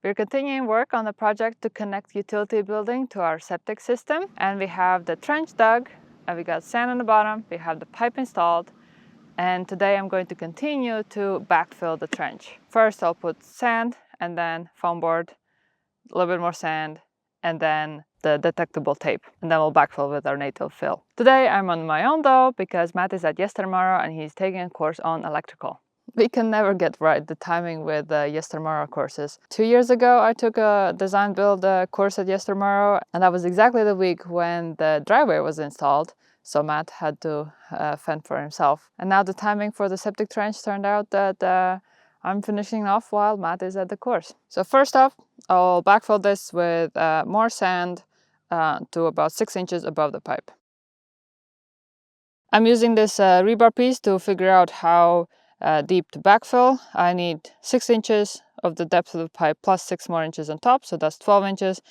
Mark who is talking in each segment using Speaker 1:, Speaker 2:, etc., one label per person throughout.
Speaker 1: We're continuing work on the project to connect utility building to our septic system, and we have the trench dug, and we got sand on the bottom, we have the pipe installed, and today I'm going to continue to backfill the trench. First I'll put sand and then foam board, a little bit more sand, and then the detectable tape, and then we'll backfill with our native fill. Today I'm on my own though, because Matt is at tomorrow and he's taking a course on electrical. We can never get right the timing with tomorrow courses. 2 years ago I took a design build course at tomorrow, and that was exactly the week when the driveway was installed, so Matt had to fend for himself. And now the timing for the septic trench turned out that I'm finishing off while Matt is at the course. So first off, I'll backfill this with more sand to about 6 inches above the pipe. I'm using this rebar piece to figure out how deep to backfill. I need 6 inches of the depth of the pipe plus 6 more inches on top, so that's 12 inches.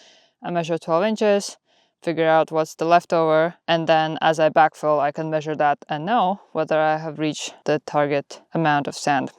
Speaker 1: I measure 12 inches, figure out what's the leftover, and then as I backfill I can measure that and know whether I have reached the target amount of sand.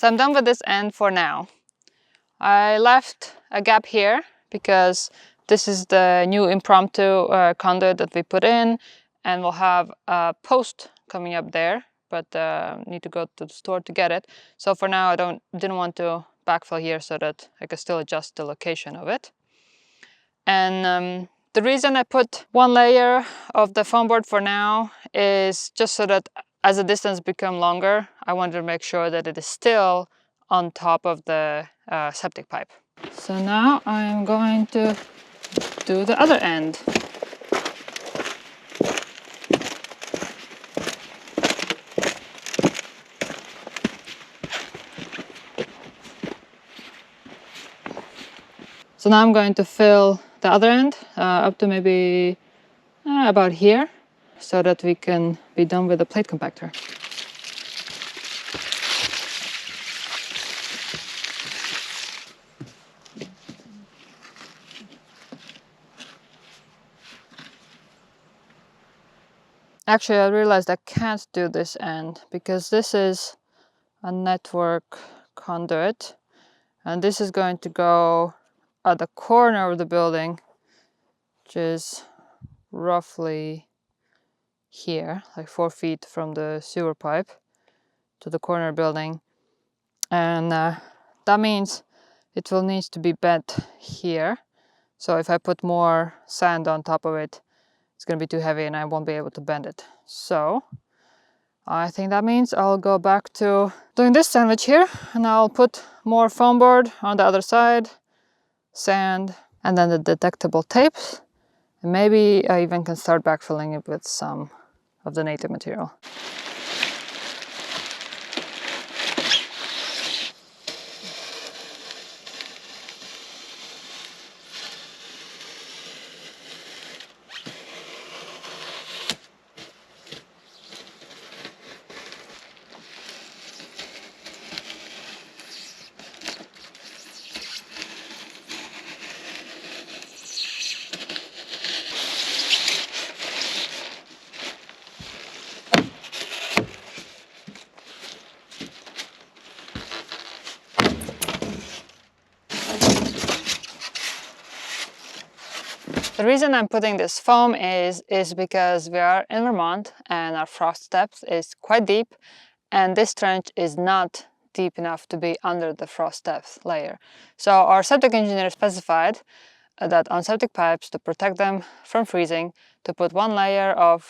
Speaker 1: So I'm done with this end for now. I left a gap here because this is the new impromptu conduit that we put in, and we'll have a post coming up there, but need to go to the store to get it. So for now I didn't want to backfill here so that I could still adjust the location of it. And the reason I put one layer of the foam board for now is just so that as the distance becomes longer, I wanted to make sure that it is still on top of the septic pipe. So now I'm going to do the other end. So now I'm going to fill the other end up to maybe about here, so that we can be done with the plate compactor. Actually, I realized I can't do this end because this is a network conduit, and this is going to go at the corner of the building, which is roughly here, like 4 feet from the sewer pipe to the corner building. And that means it will need to be bent here. So if I put more sand on top of it, it's going to be too heavy and I won't be able to bend it. So I think that means I'll go back to doing this sandwich here, and I'll put more foam board on the other side, sand, and then the detectable tapes. And maybe I even can start backfilling it with some of the native material. The reason I'm putting this foam is because we are in Vermont and our frost depth is quite deep, and this trench is not deep enough to be under the frost depth layer. So our septic engineer specified that on septic pipes, to protect them from freezing, to put one layer of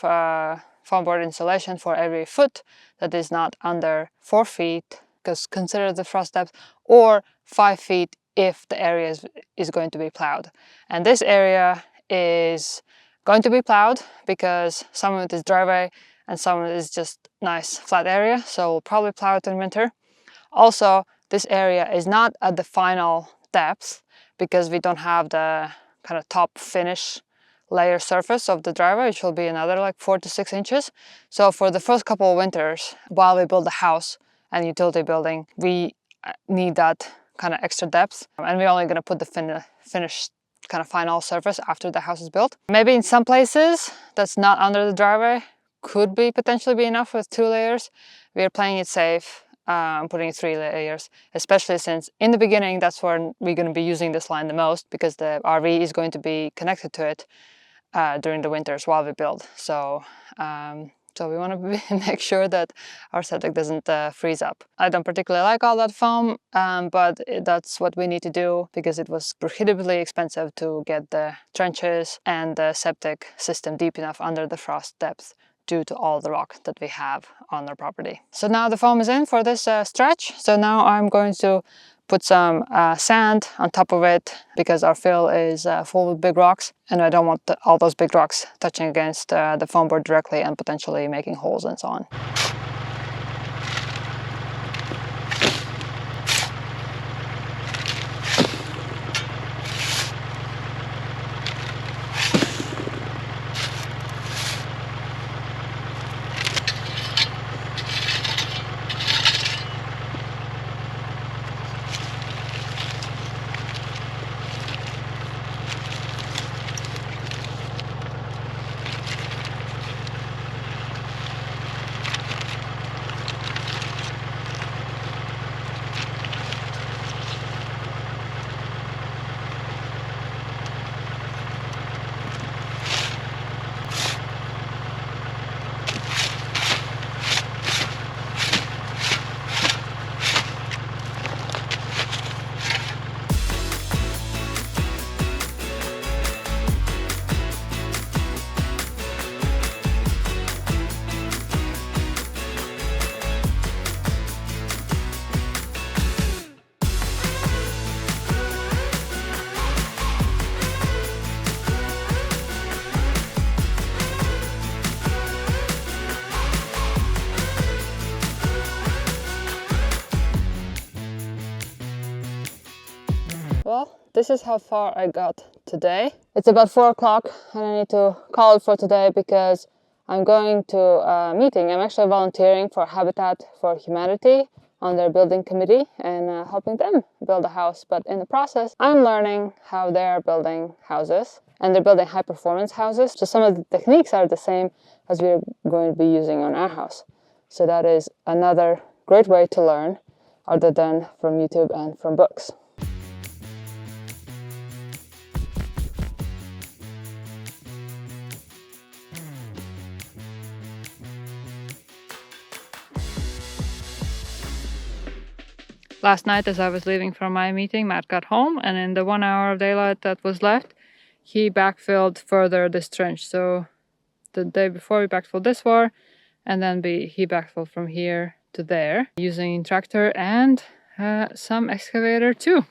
Speaker 1: foam board insulation for every foot that is not under 4 feet, because consider the frost depth, or 5 feet if the area is going to be plowed. And this area is going to be plowed because some of it is driveway and some of it is just nice flat area, so we'll probably plow it in winter. Also, this area is not at the final depth because we don't have the kind of top finish layer surface of the driveway, which will be another like 4 to 6 inches. So for the first couple of winters, while we build the house and utility building, we need that kind of extra depth, and we're only going to put the finished kind of final surface after the house is built. Maybe in some places that's not under the driveway could be potentially be enough with 2 layers. We are playing it safe. I'm putting 3 layers, especially since in the beginning that's when we're going to be using this line the most, because the RV is going to be connected to it during the winters while we build. So we want to make sure that our septic doesn't freeze up. I don't particularly like all that foam, but that's what we need to do because it was prohibitively expensive to get the trenches and the septic system deep enough under the frost depth due to all the rock that we have on our property. So now the foam is in for this stretch. So now I'm going to put some sand on top of it because our fill is full with big rocks, and I don't want all those big rocks touching against the foam board directly and potentially making holes and so on. well, this is how far I got today. It's about 4 o'clock and I need to call it for today because I'm going to a meeting. I'm actually volunteering for Habitat for Humanity on their building committee and helping them build a house. But in the process, I'm learning how they're building houses, and they're building high performance houses. So some of the techniques are the same as we're going to be using on our house. So that is another great way to learn other than from YouTube and from books. Last night, as I was leaving from my meeting, Matt got home, and in the 1 hour of daylight that was left, he backfilled further this trench. So the day before we backfilled this far, and then he backfilled from here to there using tractor and some excavator too.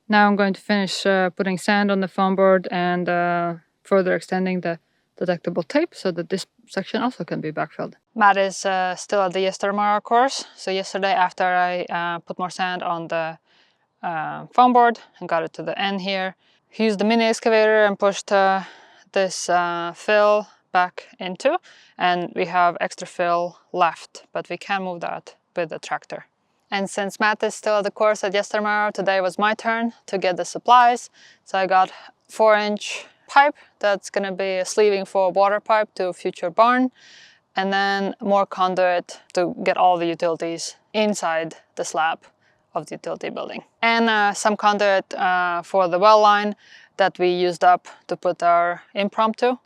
Speaker 1: Now I'm going to finish putting sand on the foam board and further extending the detectable tape so that this section also can be backfilled. Matt is still at the Yestermorrow course. So yesterday, after I put more sand on the foam board and got it to the end here, he used the mini excavator and pushed this fill back into, and we have extra fill left, but we can move that with the tractor. And since Matt is still at the course at Yestermorrow, today was my turn to get the supplies. So I got 4-inch pipe that's going to be a sleeving for water pipe to a future barn, and then more conduit to get all the utilities inside the slab of the utility building, and some conduit for the well line that we used up to put our impromptu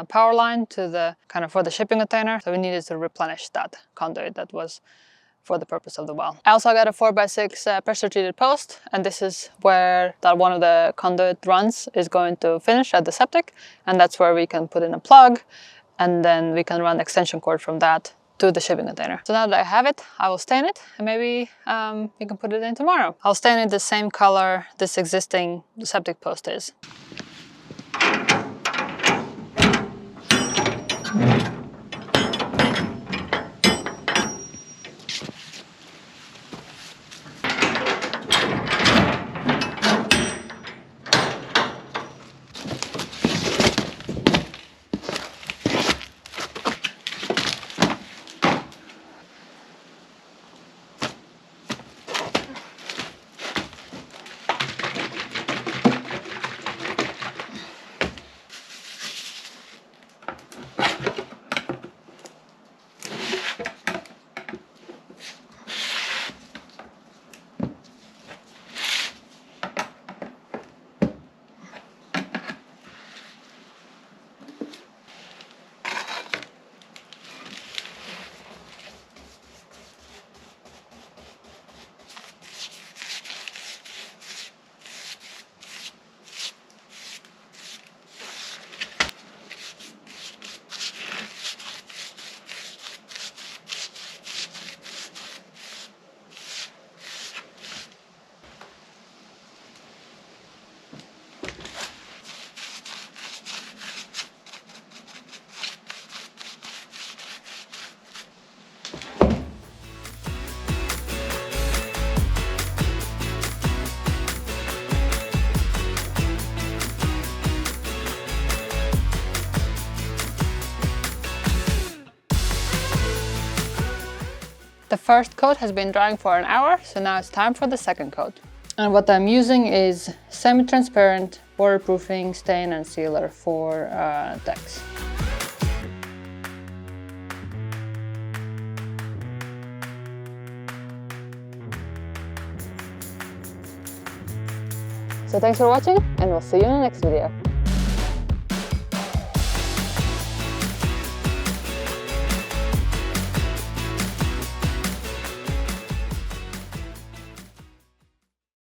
Speaker 1: power line to the for the shipping container. So we needed to replenish that conduit that was for the purpose of the well. I also got a 4x6 pressure treated post, and this is where that one of the conduit runs is going to finish at the septic, and that's where we can put in a plug, and then we can run extension cord from that to the shipping container. So now that I have it, I will stain it, and maybe we can put it in tomorrow. I'll stain it the same color this existing septic post is. The first coat has been drying for an hour, so now it's time for the second coat. And what I'm using is semi-transparent waterproofing stain and sealer for decks. So thanks for watching, and we'll see you in the next video.